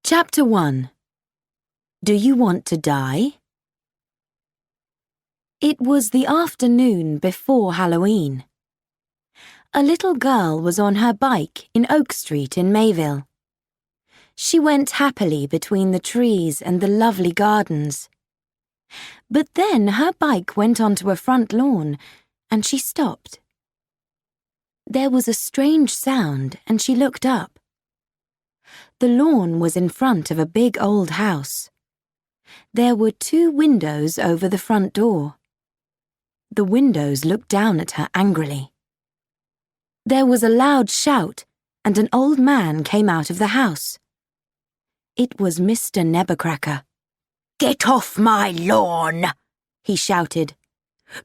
Chapter 1. Do you want to die? It was the afternoon before Halloween. A little girl was on her bike in Oak Street in Mayville. She went happily between the trees and the lovely gardens. But then her bike went onto a front lawn and she stopped. There was a strange sound and she looked up. The lawn was in front of a big old house. There were 2 windows over the front door. The windows looked down at her angrily. There was a loud shout, and an old man came out of the house. It was Mr. Nebbacracker. "Get off my lawn!" he shouted.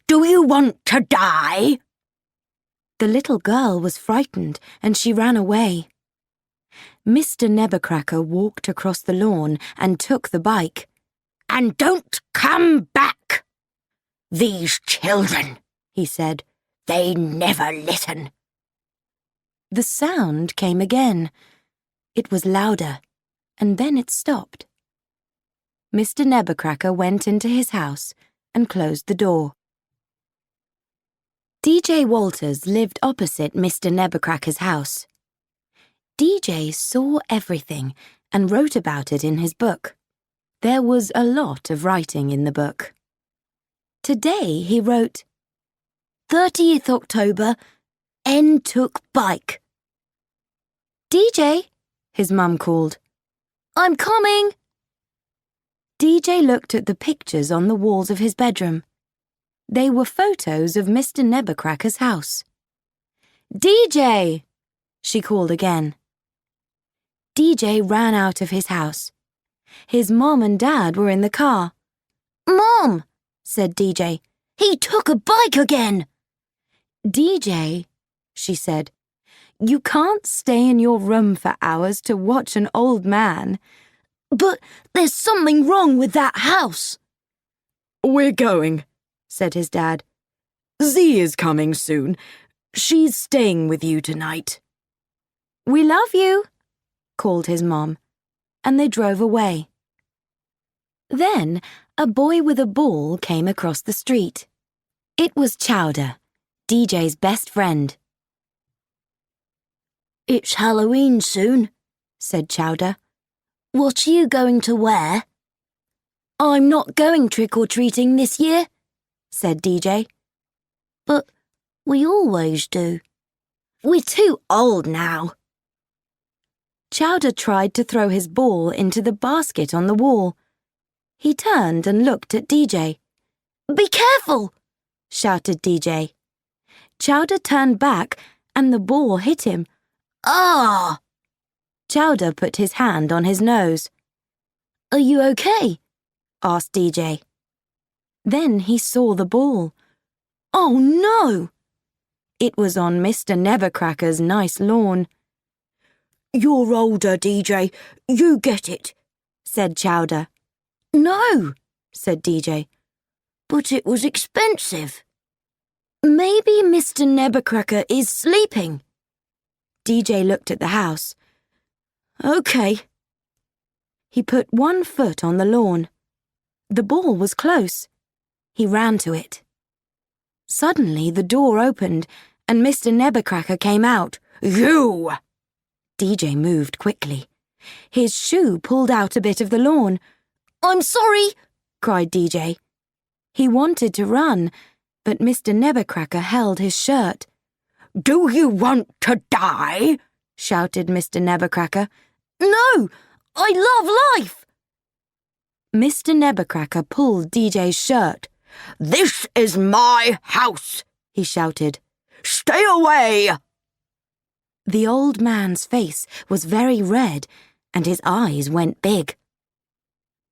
"Do you want to die?" The little girl was frightened and she ran away. Mr. Nebbacracker walked across the lawn and took the bike. "And don't come back! These children," he said, "they never listen." The sound came again. It was louder, and then it stopped. Mr. Nebbacracker went into his house and closed the door. DJ Walters lived opposite Mr. Nebbacracker's house. DJ saw everything and wrote about it in his book. There was a lot of writing in the book. Today he wrote, 30th October, N took bike. DJ, his mum called. "I'm coming." DJ looked at the pictures on the walls of his bedroom. They were photos of Mr. Nebbacracker's house. DJ, she called again. DJ ran out of his house. His mom and dad were in the car. "Mom," said DJ, "he took a bike again." DJ, she said, you can't stay in your room for hours to watch an old man. "But there's something wrong with that house." "We're going," said his dad. "Z is coming soon. She's staying with you tonight." "We love you," called his mom, and they drove away. Then a boy with a ball came across the street. It was Chowder, DJ's best friend. "It's Halloween soon," said Chowder. "What are you going to wear?" "I'm not going trick-or-treating this year," said DJ. "But we always do. We're too old now." Chowder tried to throw his ball into the basket on the wall. He turned and looked at DJ. "Be careful!" shouted DJ. Chowder turned back and the ball hit him. "Ah!" Chowder put his hand on his nose. "Are you okay?" asked DJ. Then he saw the ball. "Oh no!" It was on Mr. Nebbacracker's nice lawn. "You're older, DJ. You get it," said Chowder. "No," said DJ. "But it was expensive." "Maybe Mr. Nebbacracker is sleeping." DJ looked at the house. "Okay." He put one foot on the lawn. The ball was close. He ran to it. Suddenly the door opened and Mr. Nebbacracker came out. "You!" DJ moved quickly. His shoe pulled out a bit of the lawn. "I'm sorry," cried DJ. He wanted to run, but Mr. Nebbacracker held his shirt. "Do you want to die?" shouted Mr. Nebbacracker. "No, I love life." Mr. Nebbacracker pulled DJ's shirt. "This is my house," he shouted. "Stay away!" The old man's face was very red and his eyes went big.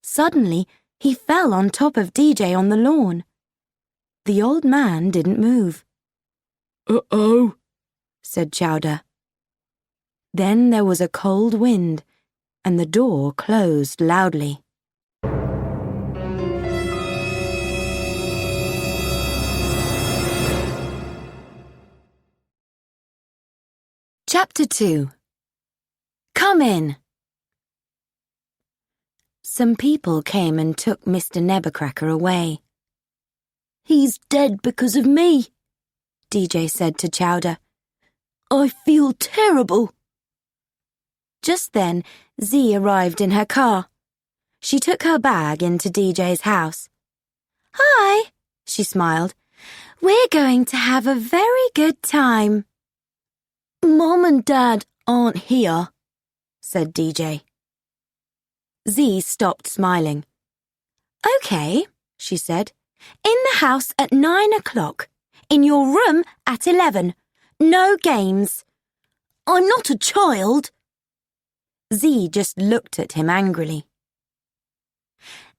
Suddenly, he fell on top of DJ on the lawn. The old man didn't move. "Uh-oh," said Chowder. Then there was a cold wind and the door closed loudly. Chapter 2. Come in. Some people came and took Mr. Nebucracker away. "He's dead because of me," DJ said to Chowder. "I feel terrible." Just then, Z arrived in her car. She took her bag into DJ's house. "Hi," she smiled. "We're going to have a very good time." "Mom and Dad aren't here," said DJ. Z stopped smiling. "Okay," she said. "In the house at 9 o'clock. In your room at 11. No games." "I'm not a child." Z just looked at him angrily.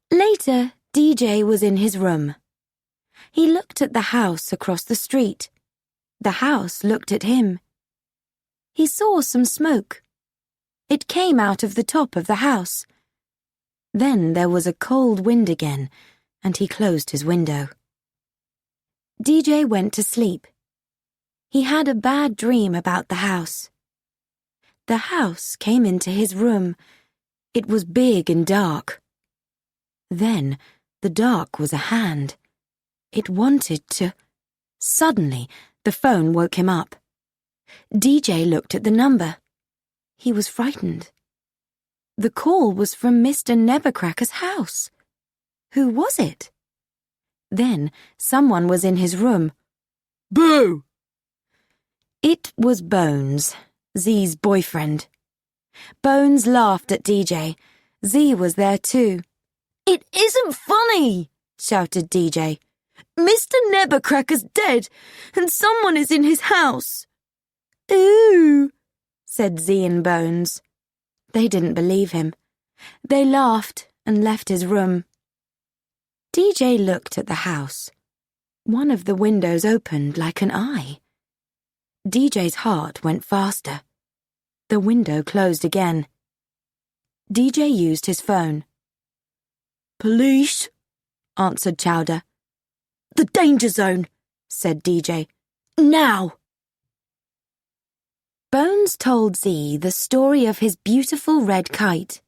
Later, DJ was in his room. He looked at the house across the street. The house looked at him. He saw some smoke. It came out of the top of the house. Then there was a cold wind again, and he closed his window. DJ went to sleep. He had a bad dream about the house. The house came into his room. It was big and dark. Then the dark was a hand. It wanted to... Suddenly, the phone woke him up. DJ looked at the number. He was frightened. The call was from Mr. Nebucracker's house. Who was it? Then someone was in his room. Boo! It was Bones, Z's boyfriend. Bones laughed at DJ. Z was there too. "It isn't funny," shouted DJ. "Mr. Nebucracker's dead, and someone is in his house." "Ooh," said Z and Bones. They didn't believe him. They laughed and left his room. DJ looked at the house. One of the windows opened like an eye. DJ's heart went faster. The window closed again. DJ used his phone. "Police," answered Chowder. "The danger zone," said DJ. "Now." Bones told Z the story of his beautiful red kite.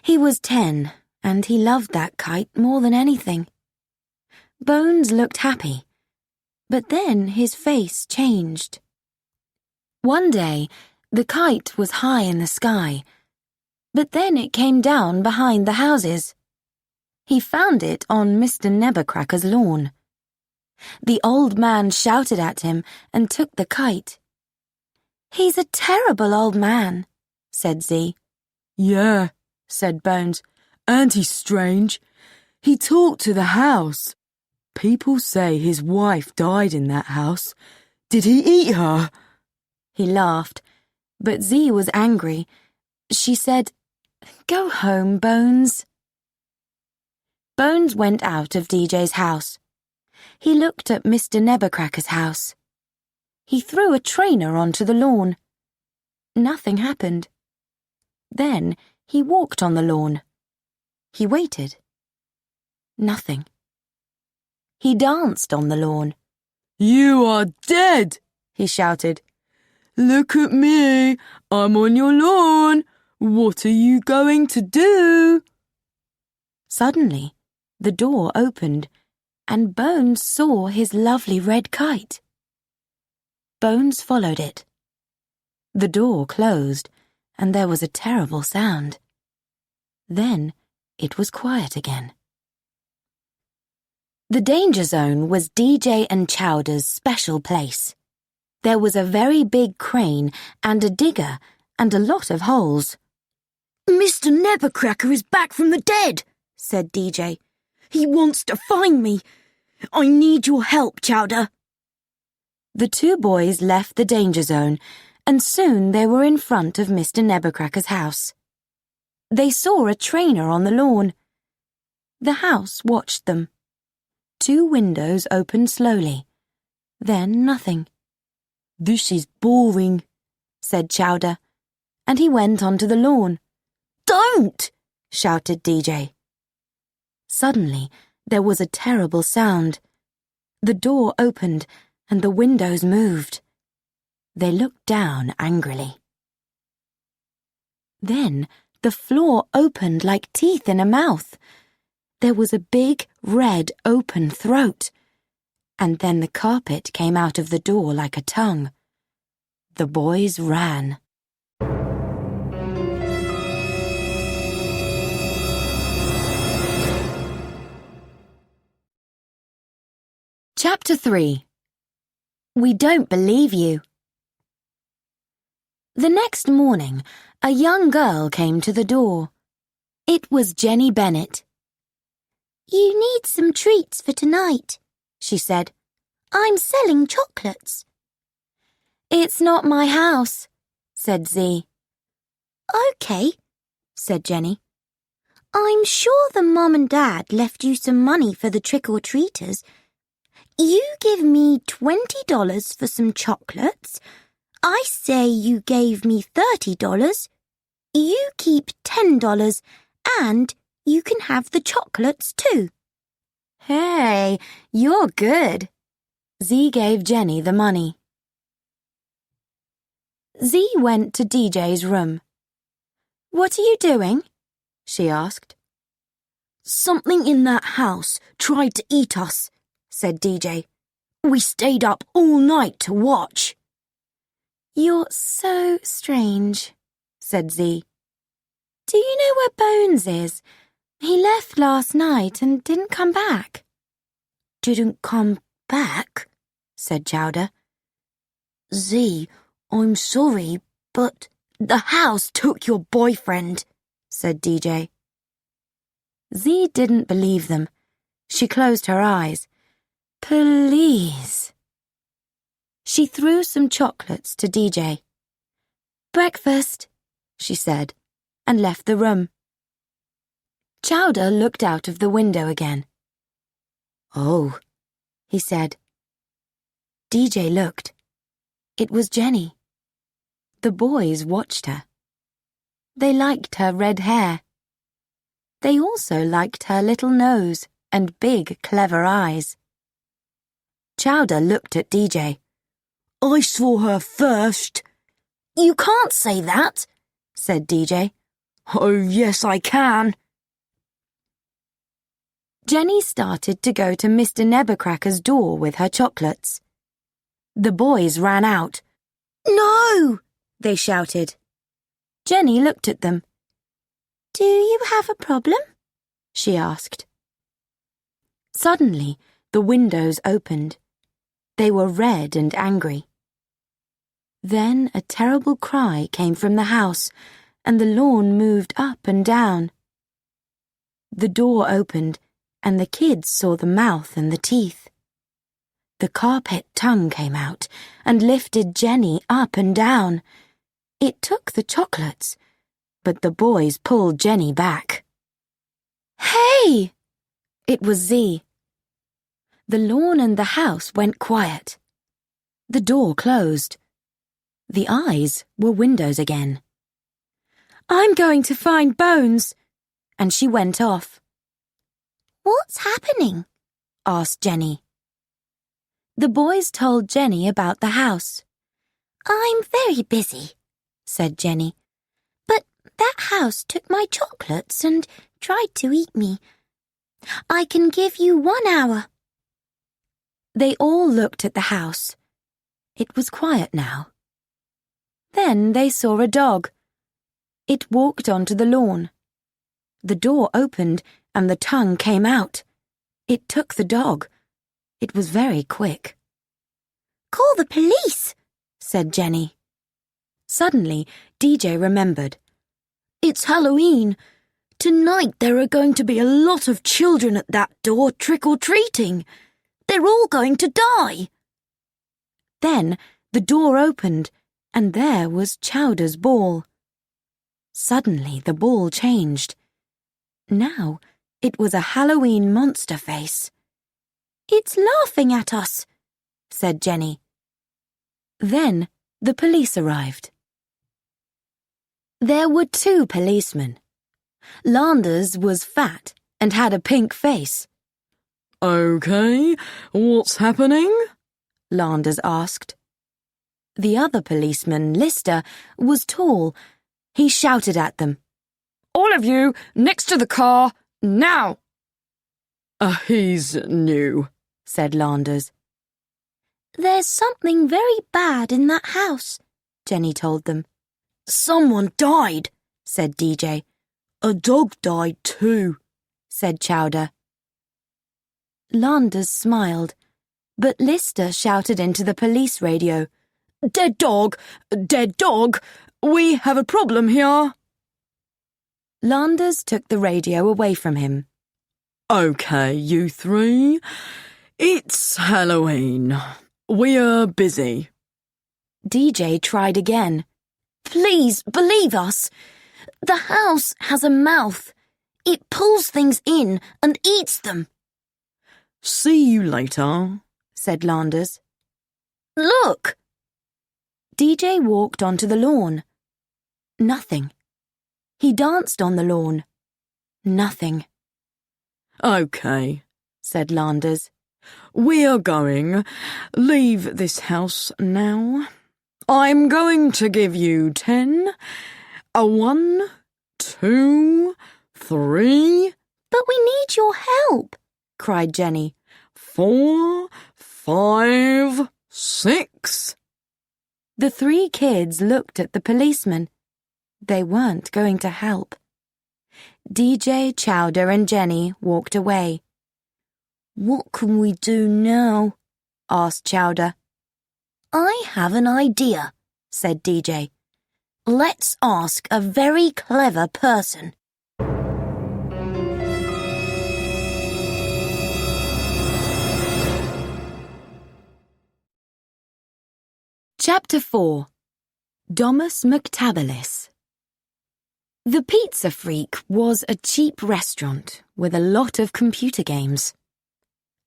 He was 10, and he loved that kite more than anything. Bones looked happy, but then his face changed. One day, the kite was high in the sky, but then it came down behind the houses. He found it on Mr. Nebucracker's lawn. The old man shouted at him and took the kite. "He's a terrible old man," said Z. Yeah, said Bones, and he's strange. He talked to the house. People say his wife died in that house. Did he eat her? He laughed, but Z was angry. She said, "Go home, Bones." Bones went out of DJ's house. He looked at Mr. Nebucracker's house. He threw a trainer onto the lawn. Nothing happened. Then he walked on the lawn. He waited. Nothing. He danced on the lawn. You are dead, he shouted. Look at me, I'm on your lawn. What are you going to do? Suddenly, the door opened, and Bones saw his lovely red kite. Bones followed it. The door closed, and there was a terrible sound. Then it was quiet again. The danger zone was DJ and Chowder's special place. There was a very big crane and a digger and a lot of holes. "Mr. Nebucracker is back from the dead," said DJ. "He wants to find me. I need your help, Chowder." The two boys left the danger zone, and soon they were in front of Mr. Nebucracker's house. They saw a trainer on the lawn. The house watched them. 2 windows opened slowly. Then nothing. This is boring, said Chowder, and he went onto the lawn. "Don't!" shouted DJ. Suddenly, there was a terrible sound. The door opened, and the windows moved. They looked down angrily. Then The floor opened like teeth in a mouth. There was a big, red, open throat. And then the carpet came out of the door like a tongue. The boys ran. Chapter 3. We Don't Believe You. The next morning, a young girl came to the door. It was Jenny Bennett. "You need some treats for tonight," she said. "I'm selling chocolates." "It's not my house," said Z. "Okay," said Jenny. "I'm sure the mum and dad left you some money for the trick-or-treaters. You give me $20 for some chocolates. I say you gave me $30. You keep $10 and you can have the chocolates too." "Hey, you're good." Z gave Jenny the money. Z went to DJ's room. "What are you doing?" she asked. "Something in that house tried to eat us," said DJ. "We stayed up all night to watch." "You're so strange," said Z. "Do you know where Bones is? He left last night and didn't come back." "Didn't come back?" said Chowder. "Z, I'm sorry, but the house took your boyfriend," said DJ. Z didn't believe them. She closed her eyes. "Please." She threw some chocolates to DJ. "Breakfast," she said, and left the room. Chowder looked out of the window again. "Oh," he said. DJ looked. It was Jenny. The boys watched her. They liked her red hair. They also liked her little nose and big, clever eyes. Chowder looked at DJ. "I saw her first." "You can't say that," said DJ. Oh, yes, I can. Jenny started to go to Mr. Nebbercracker's door with her chocolates. The boys ran out. "No!" they shouted. Jenny looked at them. "Do you have a problem?" she asked. Suddenly, the windows opened. They were red and angry. Then a terrible cry came from the house, and the lawn moved up and down. The door opened, and the kids saw the mouth and the teeth. The carpet tongue came out and lifted Jenny up and down. It took the chocolates, but the boys pulled Jenny back. "Hey!" It was Z. The lawn and the house went quiet. The door closed. The eyes were windows again. "I'm going to find Bones," and she went off. "What's happening?" asked Jenny. The boys told Jenny about the house. "I'm very busy," said Jenny. "But that house took my chocolates and tried to eat me. I can give you 1 hour." They all looked at the house. It was quiet now. Then they saw a dog. It walked onto the lawn. The door opened and the tongue came out. It took the dog. It was very quick. "Call the police," said Jenny. Suddenly, DJ remembered. "It's Halloween. Tonight there are going to be a lot of children at that door trick-or-treating. They're all going to die." Then the door opened, and there was Chowder's ball. Suddenly the ball changed. Now it was a Halloween monster face. "It's laughing at us," said Jenny. Then the police arrived. There were 2 policemen. Landers was fat and had a pink face. Okay, what's happening? Landers asked. The other policeman, Lister, was tall. He shouted at them. All of you, next to the car, now! He's new, said Landers. There's something very bad in that house, Jenny told them. Someone died, said DJ. A dog died too, said Chowder. Landers smiled, but Lister shouted into the police radio. Dead dog! Dead dog! We have a problem here! Landers took the radio away from him. Okay, you three. It's Halloween. We're busy. DJ tried again. Please believe us. The house has a mouth. It pulls things in and eats them. See you later, said Landers. Look! DJ walked onto the lawn. Nothing. He danced on the lawn. Nothing. Okay, said Landers. We're going. Leave this house now. I'm going to give you 10. 1, 2, 3. But we need your help, cried Jenny. 4, 5, 6. The 3 kids looked at the policeman. They weren't going to help. DJ, Chowder and Jenny walked away. What can we do now? asked Chowder. I have an idea, said DJ. Let's ask a very clever person. Chapter 4. Domus McTabulis. The Pizza Freak was a cheap restaurant with a lot of computer games.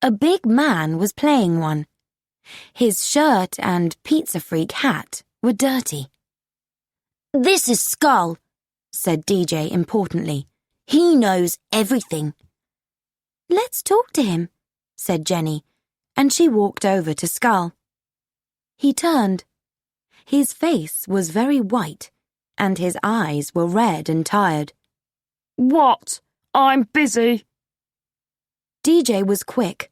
A big man was playing one. His shirt and Pizza Freak hat were dirty. This is Skull, said DJ importantly. He knows everything. Let's talk to him, said Jenny, and she walked over to Skull. He turned. His face was very white, and his eyes were red and tired. What? I'm busy. DJ was quick.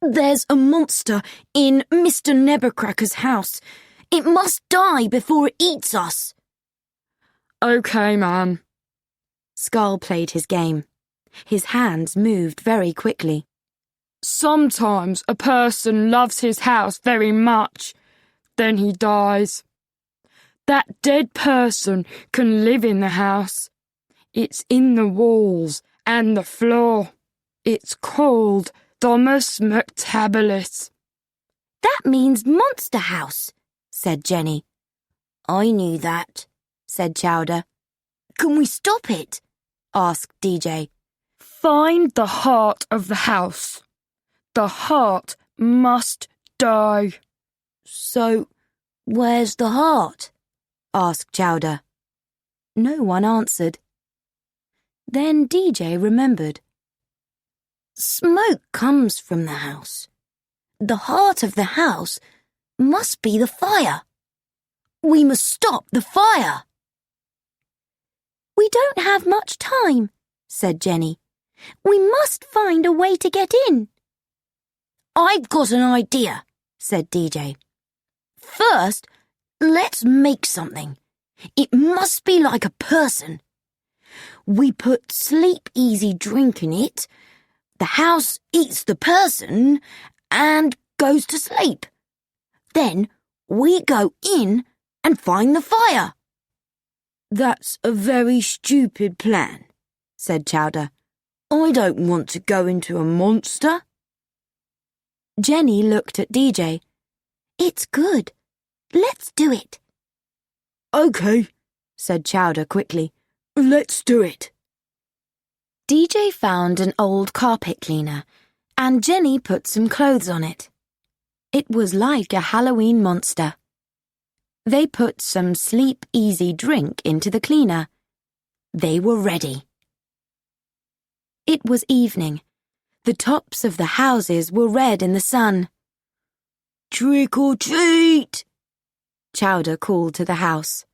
There's a monster in Mr. Nebercracker's house. It must die before it eats us. Okay, man. Skull played his game. His hands moved very quickly. Sometimes a person loves his house very much. Then he dies. That dead person can live in the house. It's in the walls and the floor. It's called Domus McTabulis. That means monster house, said Jenny. I knew that, said Chowder. Can we stop it? asked DJ. Find the heart of the house. The heart must die. So, where's the heart? asked Chowder. No one answered. Then DJ remembered. Smoke comes from the house. The heart of the house must be the fire. We must stop the fire. We don't have much time, said Jenny. We must find a way to get in. I've got an idea, said DJ. First, let's make something. It must be like a person. We put Sleep Easy drink in it. The house eats the person and goes to sleep. Then we go in and find the fire. That's a very stupid plan, said Chowder. I don't want to go into a monster. Jenny looked at DJ. It's good. Let's do it. Okay, said Chowder quickly. Let's do it. DJ found an old carpet cleaner, and Jenny put some clothes on it. It was like a Halloween monster. They put some Sleep Easy drink into the cleaner. They were ready. It was evening. The tops of the houses were red in the sun. Trick or treat! Chowder called to the house.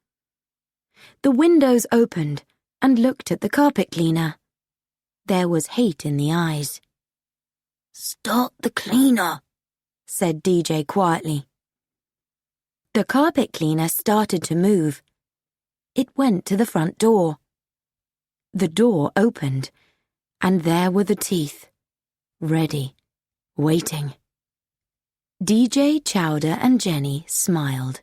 The windows opened, and looked at the carpet cleaner. There was hate in the eyes. "Start the cleaner," said DJ quietly. The carpet cleaner started to move. It went to the front door. The door opened, and there were the teeth, ready, waiting. DJ, Chowder, and Jenny smiled.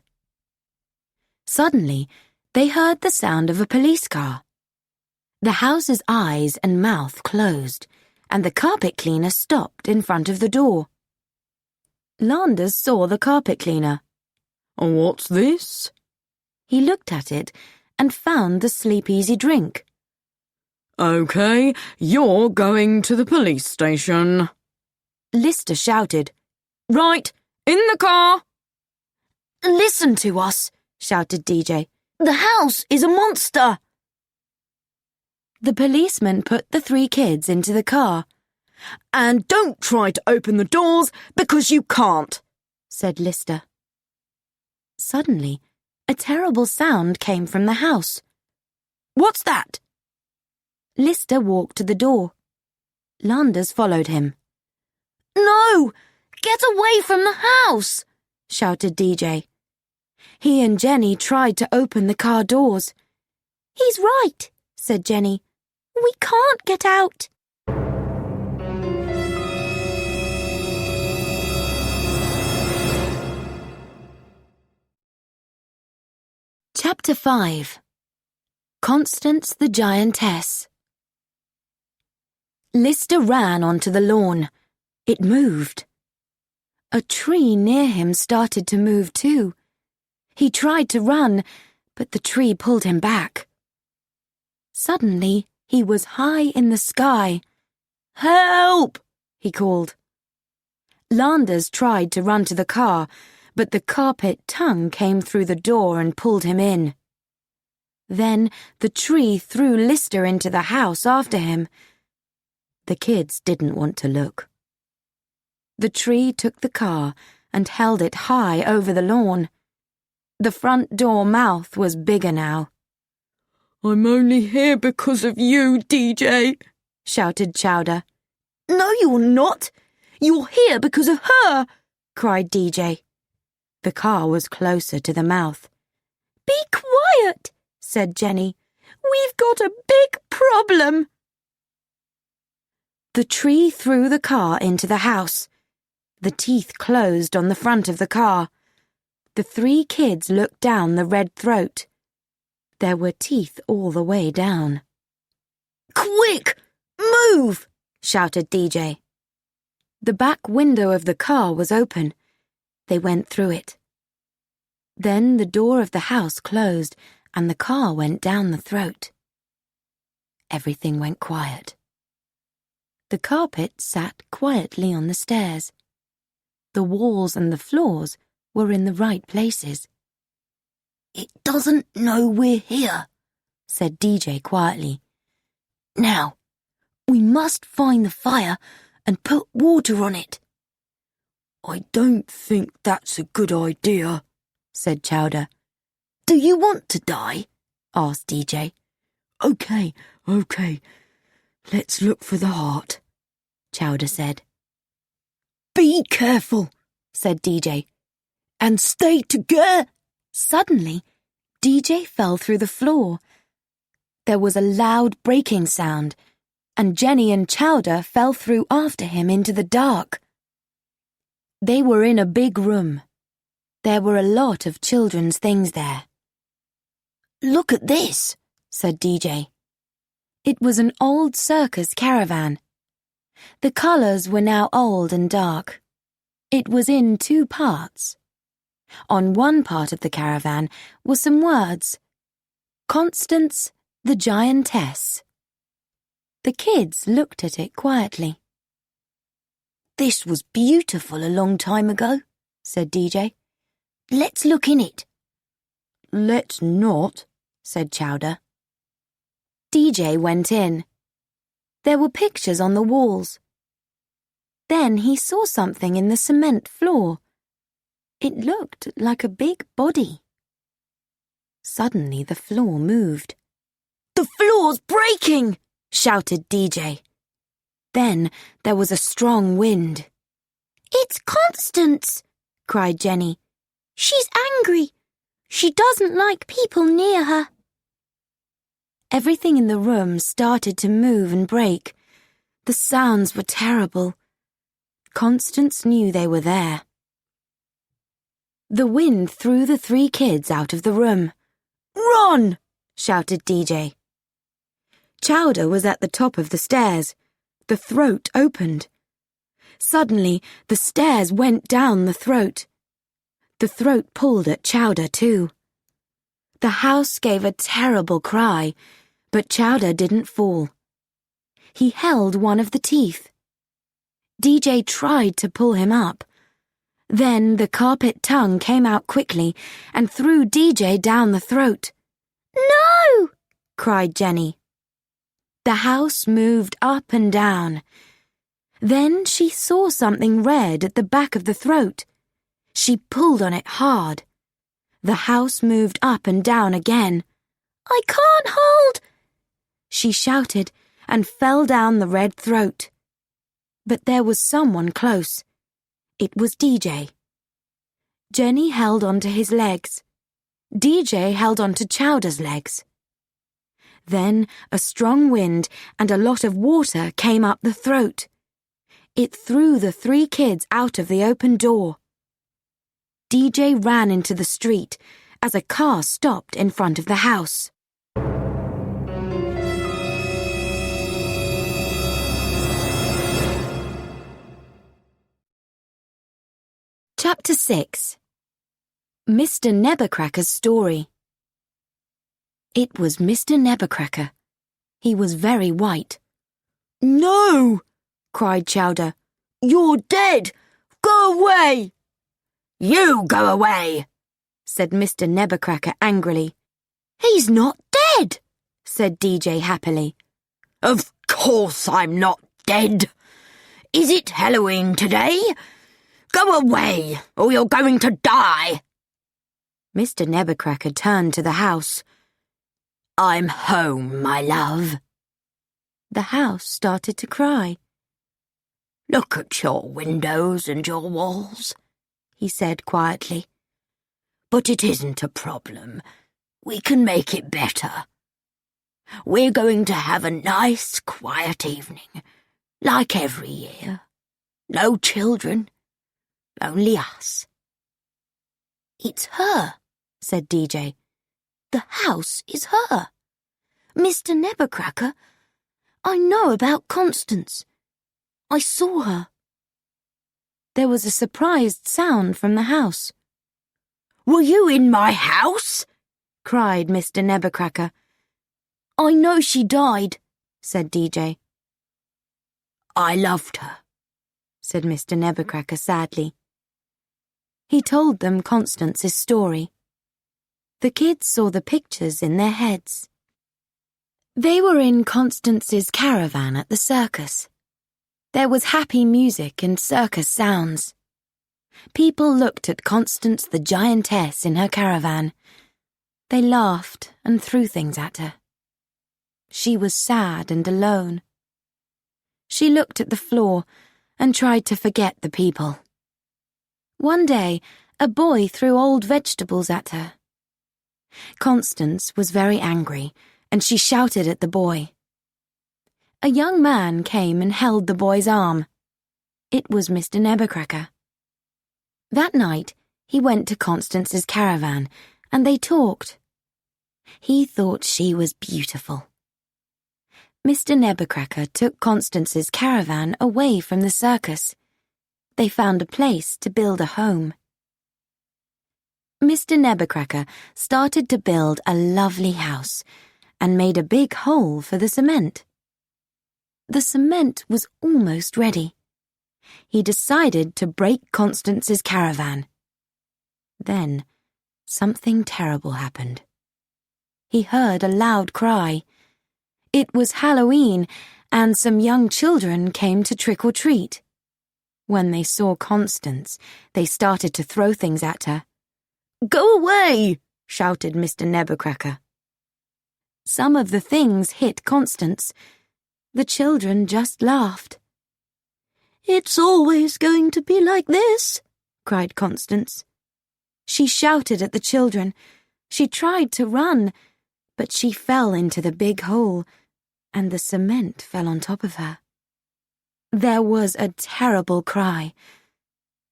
Suddenly, they heard the sound of a police car. The house's eyes and mouth closed, and the carpet cleaner stopped in front of the door. Landers saw the carpet cleaner. "What's this?" He looked at it and found the Sleep Easy drink. "Okay, you're going to the police station." Lister shouted. "Right, in the car!" "Listen to us," shouted DJ. "The house is a monster." The policeman put the 3 kids into the car. "And don't try to open the doors because you can't," said Lister. Suddenly, a terrible sound came from the house. "What's that?" Lister walked to the door. Landers followed him. "No! Get away from the house!" shouted DJ. He and Jenny tried to open the car doors. "He's right," said Jenny. "We can't get out." Chapter 5. Constance the Giantess. Lister ran onto the lawn. It moved. A tree near him started to move too. He tried to run, but the tree pulled him back. Suddenly, he was high in the sky. "Help!" he called. Landers tried to run to the car, but the carpet tongue came through the door and pulled him in. Then the tree threw Lister into the house after him. The kids didn't want to look. The tree took the car and held it high over the lawn. The front door mouth was bigger now. "I'm only here because of you, DJ," shouted Chowder. "No, you're not. You're here because of her," cried DJ. The car was closer to the mouth. "Be quiet," said Jenny. "We've got a big problem." The tree threw the car into the house. The teeth closed on the front of the car. The 3 kids looked down the red throat. There were teeth all the way down. "Quick! Move!" shouted DJ. The back window of the car was open. They went through it. Then the door of the house closed and the car went down the throat. Everything went quiet. The carpet sat quietly on the stairs. The walls and the floors were in the right places. "It doesn't know we're here," said DJ quietly. "Now, we must find the fire and put water on it." "I don't think that's a good idea," said Chowder. "Do you want to die?" asked DJ. Okay. Let's look for the heart," Chowder said. "Be careful," said DJ. "and stay together." Suddenly, DJ fell through the floor. There was a loud breaking sound, and Jenny and Chowder fell through after him into the dark. They were in a big room. There were a lot of children's things there. "Look at this," said DJ. It was an old circus caravan. The colours were now old and dark. It was in 2 parts. On one part of the caravan were some words. Constance the Giantess. The kids looked at it quietly. "This was beautiful a long time ago," said DJ. "Let's look in it." "Let's not," said Chowder. DJ went in. There were pictures on the walls. Then he saw something in the cement floor. It looked like a big body. Suddenly the floor moved. The floor's breaking!" shouted DJ. Then there was a strong wind. "It's Constance!" cried Jenny. "She's angry. She doesn't like people near her." Everything in the room started to move and break. The sounds were terrible. Constance knew they were there. The wind threw the 3 kids out of the room. "Run!" shouted DJ. Chowder was at the top of the stairs. The throat opened. Suddenly, the stairs went down the throat. The throat pulled at Chowder too. The house gave a terrible cry, but Chowder didn't fall. He held one of the teeth. DJ tried to pull him up. Then the carpet tongue came out quickly and threw DJ down the throat. "No!" cried Jenny. The house moved up and down. Then she saw something red at the back of the throat. She pulled on it hard. The house moved up and down again. "I can't hold!" she shouted and fell down the red throat. But there was someone close. It was DJ. Jenny held onto his legs. DJ held onto Chowder's legs. Then a strong wind and a lot of water came up the throat. It threw the 3 kids out of the open door. DJ ran into the street as a car stopped in front of the house. Chapter 6. Mr. Nebbercracker's Story. It was Mr. Nebbercracker. He was very white. "No!" cried Chowder. "You're dead! Go away!" You go away, said Mr. Nebbercracker angrily. "He's not dead," said DJ happily. Of course I'm not dead. Is it Halloween today? Go away, or you're going to die. Mr. Nebbercracker turned to the house. I'm home, my love. The house started to cry. Look at your windows and your walls, he said quietly. But it isn't a problem. We can make it better. We're going to have a nice, quiet evening, like every year. No children, only us. "It's her," said DJ. "The house is her. Mr. Nebbercracker, I know about Constance. I saw her." There was a surprised sound from the house. Were you in my house? cried Mr. Nebbercracker. "I know she died," said DJ. I loved her, said Mr. Nebbercracker sadly. He told them Constance's story. The kids saw the pictures in their heads. They were in Constance's caravan at the circus. There was happy music and circus sounds. People looked at Constance the giantess in her caravan. They laughed and threw things at her. She was sad and alone. She looked at the floor and tried to forget the people. One day, a boy threw old vegetables at her. Constance was very angry, and she shouted at the boy. A young man came and held the boy's arm. It was Mr. Nebbercracker. That night, he went to Constance's caravan, and they talked. He thought she was beautiful. Mr. Nebbercracker took Constance's caravan away from the circus. They found a place to build a home. Mr. Nebbercracker started to build a lovely house and made a big hole for the cement. The cement was almost ready. He decided to break Constance's caravan. Then, something terrible happened. He heard a loud cry. It was Halloween, and some young children came to trick-or-treat. When they saw Constance, they started to throw things at her. "Go away!" shouted Mr. Nebbercracker. Some of the things hit Constance. The children just laughed. "It's always going to be like this," cried Constance. She shouted at the children. She tried to run, but she fell into the big hole, and the cement fell on top of her. There was a terrible cry,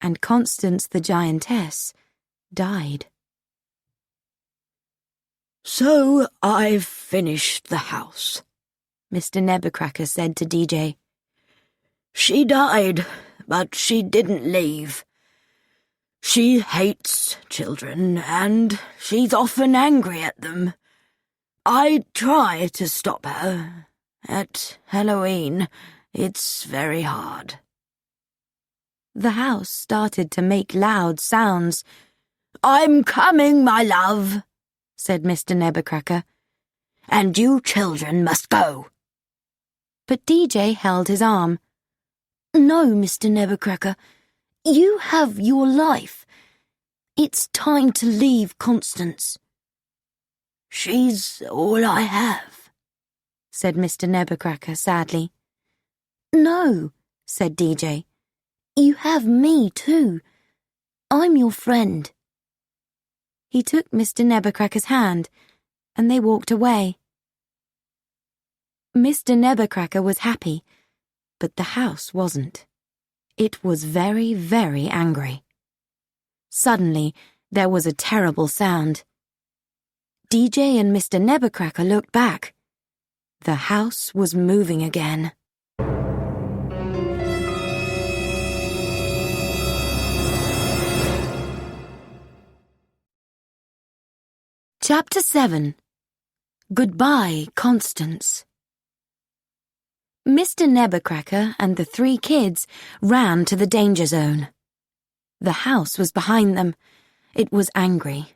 and Constance the giantess died. "So I've finished the house," Mr. Nebuchadnezzar said to DJ. "She died, but she didn't leave. She hates children, and she's often angry at them. I try to stop her. At Halloween, it's very hard." The house started to make loud sounds. "I'm coming, my love," said Mr. Nebuchadnezzar. "And you children must go." But DJ held his arm. "No, Mr. Nebuchadnezzar. You have your life. It's time to leave Constance." "She's all I have," said Mr. Nebuchadnezzar sadly. "No," said DJ. "You have me too. I'm your friend." He took Mr. Nebuchadnezzar's hand, and they walked away. Mr. Nebuchadnezzar was happy, but the house wasn't. It was very, very angry. Suddenly, there was a terrible sound. DJ and Mr. Nebuchadnezzar looked back. The house was moving again. Chapter 7. Goodbye, Constance. Mr. Nebuchadnezzar and the 3 kids ran to the danger zone. The house was behind them. It was angry.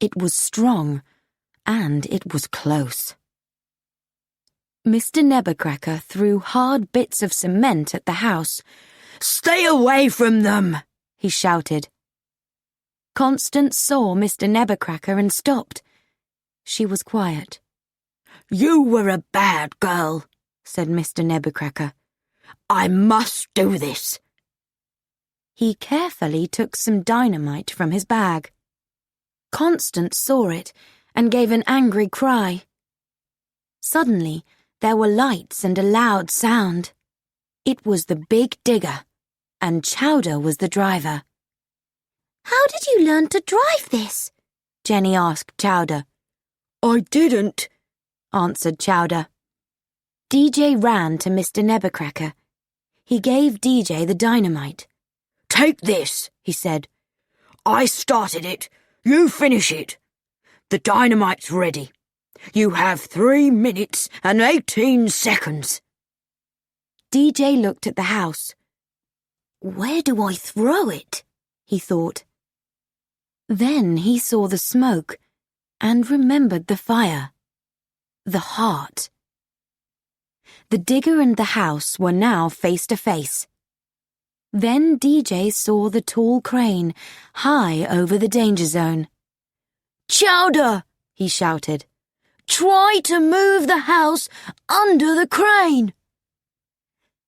It was strong. And it was close. Mr. Nebuchadnezzar threw hard bits of cement at the house. "Stay away from them!" he shouted. Constance saw Mr. Nebuchadnezzar and stopped. She was quiet. "You were a bad girl," said Mr. Nebuchadnezzar. "I must do this." He carefully took some dynamite from his bag. Constance saw it and gave an angry cry. Suddenly, there were lights and a loud sound. It was the big digger, and Chowder was the driver. "How did you learn to drive this?" Jenny asked Chowder. "I didn't," answered Chowder. DJ ran to Mr. Nebuchadnezzar. He gave DJ the dynamite. "Take this," he said. "I started it. You finish it. The dynamite's ready. You have 3 minutes and 18 seconds. DJ looked at the house. "Where do I throw it?" he thought. Then he saw the smoke and remembered the fire. The heart. The digger and the house were now face to face. Then DJ saw the tall crane high over the danger zone. "Chowder!" he shouted. "Try to move the house under the crane."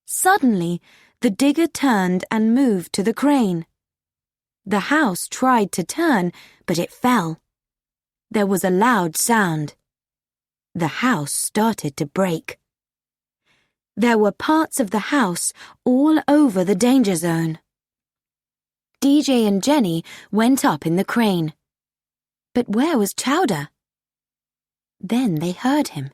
Suddenly, the digger turned and moved to the crane. The house tried to turn, but it fell. There was a loud sound. The house started to break. There were parts of the house all over the danger zone. DJ and Jenny went up in the crane. But where was Chowder? Then they heard him.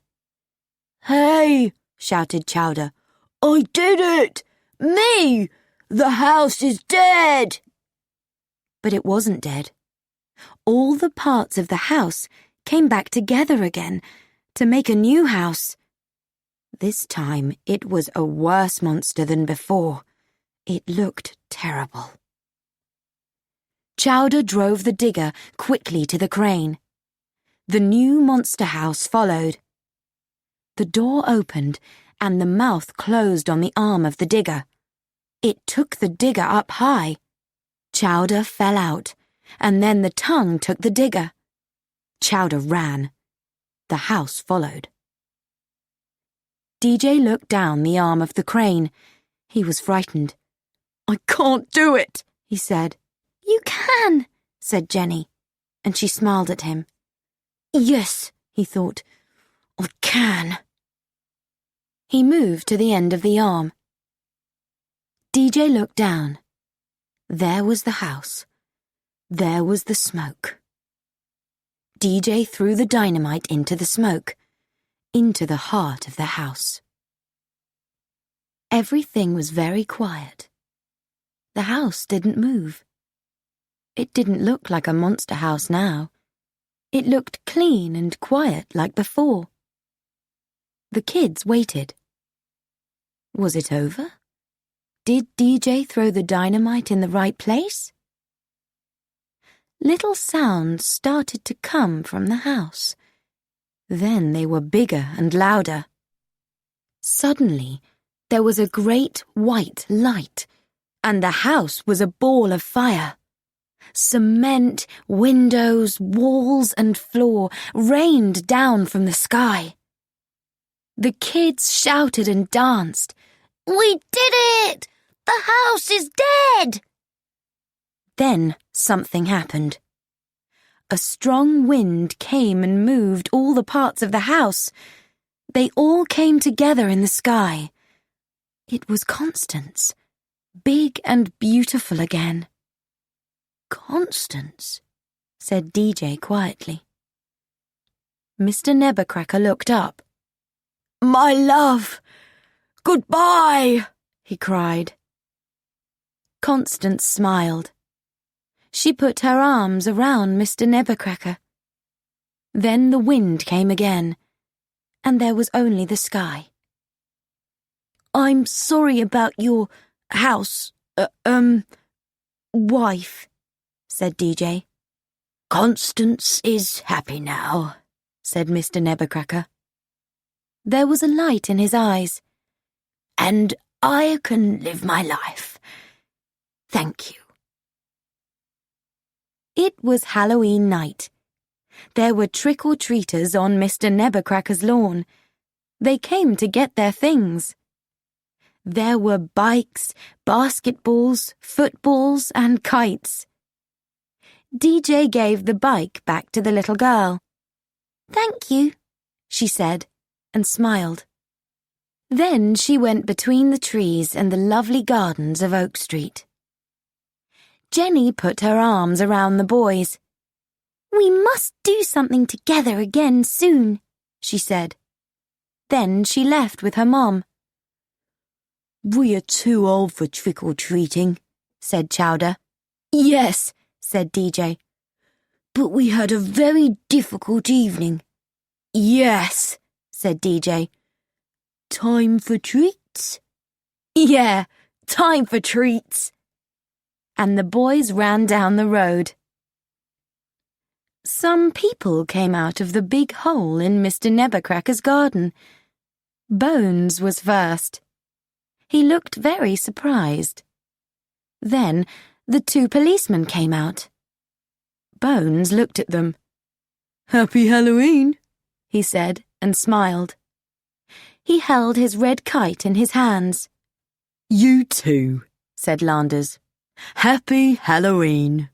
"Hey!" shouted Chowder. "I did it! Me! The house is dead!" But it wasn't dead. All the parts of the house came back together again to make a new house. This time it was a worse monster than before. It looked terrible. Chowder drove the digger quickly to the crane. The new monster house followed. The door opened and the mouth closed on the arm of the digger. It took the digger up high. Chowder fell out, and then the tongue took the digger. Chowder ran. The house followed. DJ looked down the arm of the crane. He was frightened. "I can't do it," he said. "You can," said Jenny, and she smiled at him. "Yes," he thought, "I can." He moved to the end of the arm. DJ looked down. There was the house. There was the smoke. DJ threw the dynamite into the smoke, into the heart of the house. Everything was very quiet. The house didn't move. It didn't look like a monster house now. It looked clean and quiet like before. The kids waited. Was it over? Did DJ throw the dynamite in the right place? Little sounds started to come from the house. Then they were bigger and louder. Suddenly, there was a great white light, and the house was a ball of fire. Cement, windows, walls, and floor rained down from the sky. The kids shouted and danced. "We did it! The house is dead!" Then something happened. A strong wind came and moved all the parts of the house. They all came together in the sky. It was Constance, big and beautiful again. "Constance," said DJ quietly. Mr. Nebuchadnezzar looked up. "My love! Goodbye!" he cried. Constance smiled. She put her arms around Mr. Nebuchadnezzar. Then the wind came again, and there was only the sky. "I'm sorry about your house, wife," said DJ. "Constance is happy now," said Mr. Nebuchadnezzar. There was a light in his eyes. "And I can live my life. Thank you." It was Halloween night. There were trick-or-treaters on Mr. Nebuchadnezzar's lawn. They came to get their things. There were bikes, basketballs, footballs, and kites. DJ gave the bike back to the little girl. "Thank you," she said, and smiled. Then she went between the trees and the lovely gardens of Oak Street. Jenny put her arms around the boys. "We must do something together again soon," she said. Then she left with her mom. "We are too old for trick-or-treating," said Chowder. "Yes," said DJ. "but we had a very difficult evening." "Yes," said DJ. "Time for treats?" "Yeah, time for treats." And the boys ran down the road. Some people came out of the big hole in Mr. Nebuchadnezzar's garden. Bones was first. He looked very surprised. Then the two policemen came out. Bones looked at them. "Happy Halloween," he said, and smiled. He held his red kite in his hands. "You too," said Landers. "Happy Halloween."